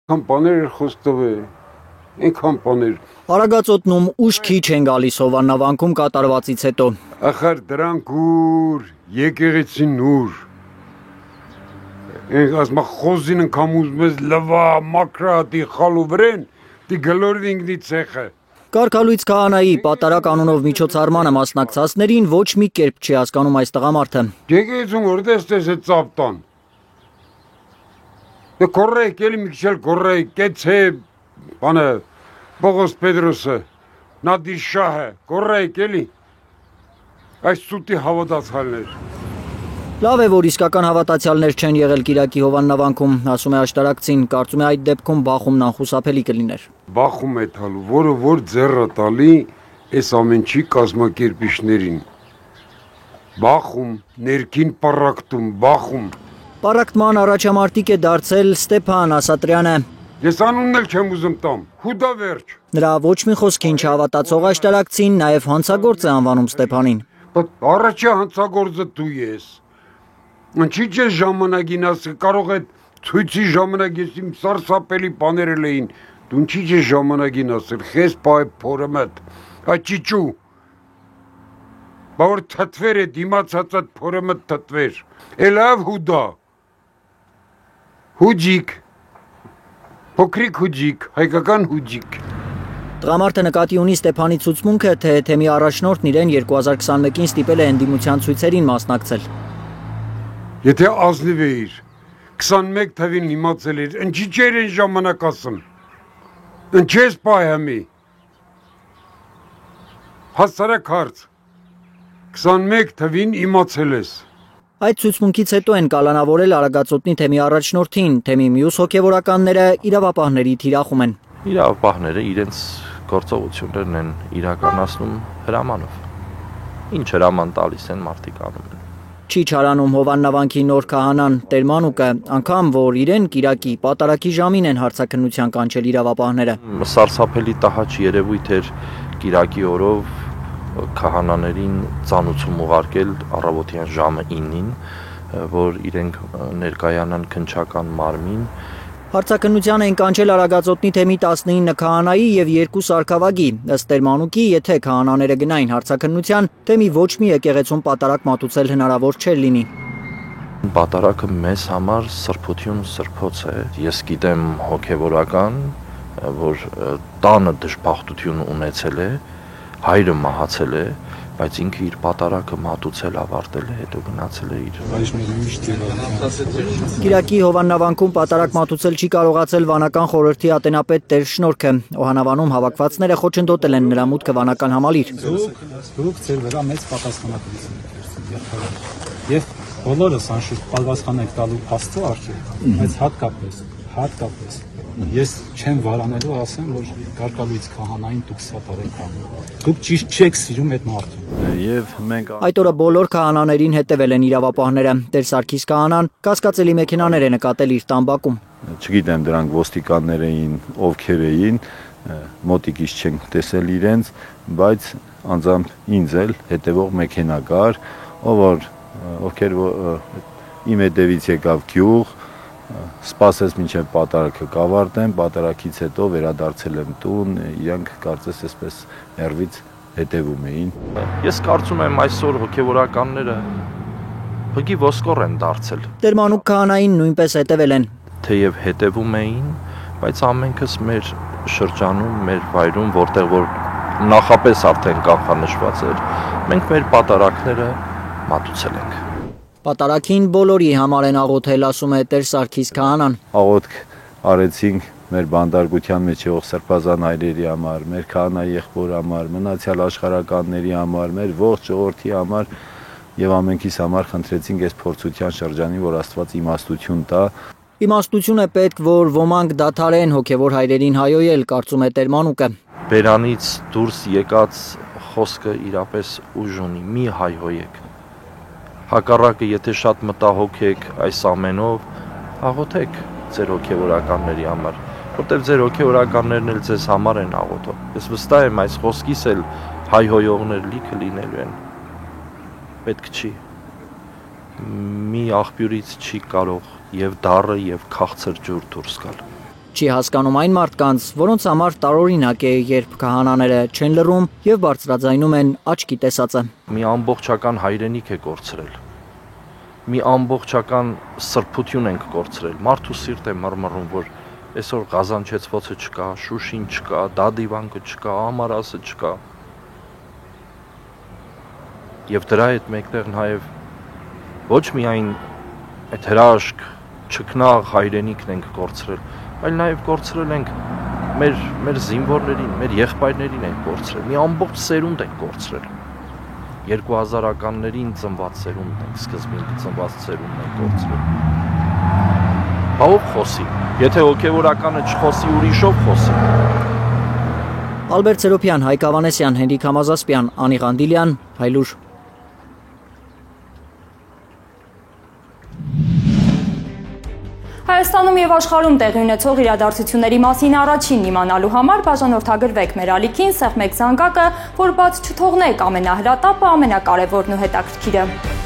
Կամպաներ խոստով է, այնքան բաներ։ Արագածոտնում ուշ քիչ են գալիս Հովաննավանքում կատարվածից հետո։ Ախր դրանք ուր, եկեղեցին ուր։ Ենք ասма խոզին անգամ ուզում ես լվա, մակրատի, խալուվրեն, դի գլորվ ինգնի ցեխը։ Կարգալույց քահանայի պատարակ անունով միջոցառմանը մասնակցածներին ոչ մի կերպ չի հասկանում այս տղամարդը։ Եկեղեցում որտես է ծապտան։ Դե կորրեկ, էլի մի քիչ էլ կորրեկ, կեցե, բանը, Պողոս Պետրոսը, Նադիր շահը, կորրեկ, էլի։ Այս սուտի հավատացյալներ։ Լավ է, որ իսկական հավատացյալներ չեն եղել Կիրակի Հովաննավանքում, ասում է աշտարակցին, կարծում է այդ դեպքում բախումն անխուսափելի կլիներ։ Բախում է տալու, որը որ ձեռը տալի այս ամենի կազմակերպիչներին։ Բախում, ներքին պառակտում, բախում։ Պառակտման առաջամարտիկ է դարձել Ստեփան Ասատրյանը։ Ես անունն էլ չեմ ուզում տամ, հուդա վերջ։ Նրա ոչ մի խոսքին չհավատացող աշտարակցին նաև հանցագործ է անվանում Ստեփանին։ Առաջի հանցագործը դու ես։ Ինչի՞ չէ ժամանակին ասել, կարող է ցույցի ժամանակ ես իմ սարսափելի բաներ էին։ Դու ինչի՞ չէ ժամանակին ասել, խես բայ փորը մտ։ Աճիճու։ Բա որ թթվեր է դիմացածը փորը մտ թթվեր։ Էլավ հուդա։ Հուջիկ։ Փոքրիկ հուջիկ, հայկական հուջիկ։ Տղամարդը նկատի ունի Ստեփանի ցուցմունքը, թե թեմի առաջնորդն իրեն 2021-ին ստիպել է ընդդիմության ցույցերին մասնակցել։ Եթե ազնիվ էիր, 21 թվին իմացել էր, ինչի՞ չէր այն ժամանակ ասում։ Ինչես պայամի։ Հասարակ հարց։ 21 թվին իմացել ես։ Այդ ցուցմունքից հետո են կալանավորել Արագածոտնի թեմի առաջնորդին, թեմի մյուս հոգևորականները իրավապահների թիրախում են։ Իրավապահները իրենց գործողություններն են իրականացնում հրամանով։ Ինչ հրաման տալիս են մարդիկ անում են։ Չի չարանում Հովաննավանքի նոր քահանան Տեր-Մանուկը, անգամ որ իրեն Կիրակի պատարակի ժամին են հարցաքննության կանչել իրավապահները։ Սարսափելի տհաճ երևույթ էր Կիրակի օրով քահանաներին ծանուցում ուղարկել առավոտյան ժամը 9-ին, որ իրենք ներկայանան քննչական մարմին։ Հարցաքննության են կանչել Արագածոտնի թեմի 19 քահանայի եւ 2 սարքավագի, ըստ Տեր-Մանուկի, եթե քահանաները գնային հարցաքննության, թեմի ոչ մի եկեղեցում պատարակ մատուցել հնարավոր չէր լինի։ Պատարակը մեզ համար սրբություն սրբոց է։ Ես գիտեմ հոգևորական, որ տանը դժբախտություն ունեցել է, հայրը մահացել է, բայց ինքը իր պատարակը մատուցել ավարտել է, հետո գնացել է իր։ Կիրակի Հովաննավանքում պատարակ մատուցել չի կարողացել վանական խորհրդի ատենապետ Տեր Շնորհքը։ Օհանավանում հավաքվածները խոչընդոտել են նրա մուտքը վանական համալիր։ Դուք ձեր վրա մեծ պատասխանատվություն եք եւ բոլորս անշուշտ պատասխան եք տալու Աստծո առջև, բայց հատկապես ես չեմ վարանելու ասեմ, որ կարգալույց քահանային դուք սատարեք անում։ Դուք ճիշտ չեք սիրում այդ մարդուն։ Եվ մենք Այդ օրը բոլոր քահանաներին հետևել են իրավապահները։ Տեր Սարգիս քահանան կասկածելի մեքենաներ է նկատել իր տամբակում։ Չգիտեմ դրանք ոստիկաններ էին, ովքեր էին, մոտիկից չենք տեսել իրենց, բայց անձամբ ինձ էլ հետևող մեքենա կար, ովքեր իմ հետևից եկավ գյուղ, սպասեց մինչև պատարակը կավարտեմ, պատարակից հետո վերադարձել եմ տուն, իրանք կարծես այսպես ներվից հետևում էին։ Ես կարծում եմ այսօր հոգևորականները հոգի ոսկոր են դարձել։ Տեր-Մանուկ քահանային նույնպես հետևել են։ Թեև հետևում էին, բայց ամենքս մեր շրջանում, մեր վայրում, որտեղ որ նախապես արդեն կանխանշված էր, մենք մեր պատարակները մատուցել ենք։ Պատարակին բոլորի համար են աղոթել, ասում է Տեր Սարգիս քահանան։ Աղոթք արեցինք մեր բանդարգության մեջ եղող սրբազան հայրերի համար, մեր քահանայի եղբոր համար, մնացյալ աշխարհականների համար, մեր ողջ ժողովրդի համար եւ ամենքիս համար խնդրեցինք այս փորձության շրջանին, որ Աստված իմաստություն տա։ Իմաստություն է պետք, որ ոմանք դադարեն հոգևոր հայրերին հայոյել, կարծում է Տեր-Մանուկը։ Բերանից դուրս եկած խոսքը իրապես ուժ ունի, մի հայհոյեք։ Հակառակը, եթե շատ մտահոգ եք այս ամենով, աղոթեք ձեր հոգևորականների համար, որտեղ ձեր հոգևորականներն էլ ձեզ համար են աղոթում։ Ես վստահ եմ այս խոսքից էլ հայհոյողներ լիքը լինելու են։ Պետք չի։ Մի աղբյուրից չի կարող եւ դառը եւ քաղցր ջուր դուրս գալ։ չի հասկանում այն մարդկանց, որոնց համար տարօրինակ է, երբ քահանաները չեն լռում եւ բարձրաձայնում են աչքի տեսածը։ Մի ամբողջական հայրենիք է կորցրել։ Մի ամբողջական սրբություն ենք կորցրել։ Մարդու սիրտ է մռմռում, որ այսօր Ղազանչեցվոցը չկա, Շուշին չկա, Դադիվանկը չկա, Ամարասը չկա։ Եվ դրա հետ մեկտեղ նաև ոչ միայն այդ հրաշք չքնաղ հայրենիքն ենք կորցրել, այլ նաև կորցրել ենք մեր զինվորներին, մեր եղբայրներին ենք կորցրել, մի ամբողջ սերունդ ենք կորցրել։ 2000-ականներին ծնված սերունդն ենք, սկզբին ծնված սերունդն ենք կորցրել։ Բա ով խոսի, եթե հոգևորականը չխոսի, ուրիշով խոսի։ Ալբերտ Սերոբյան, Հայկ Ավանեսյան, Հենրիկ Համազասպյան, Անի Ղանդիլյան, Հայլուր։ Հայաստանում եւ աշխարհում տեղի ունեցող իրադարձությունների մասին առաջին իմանալու համար բաժանորդագրվեք մեր ալիքին, սեղմեք զանգակը, որ բաց չթողնեք ամենահրատապը, ամենակարևորն ու հետաքրքիրը։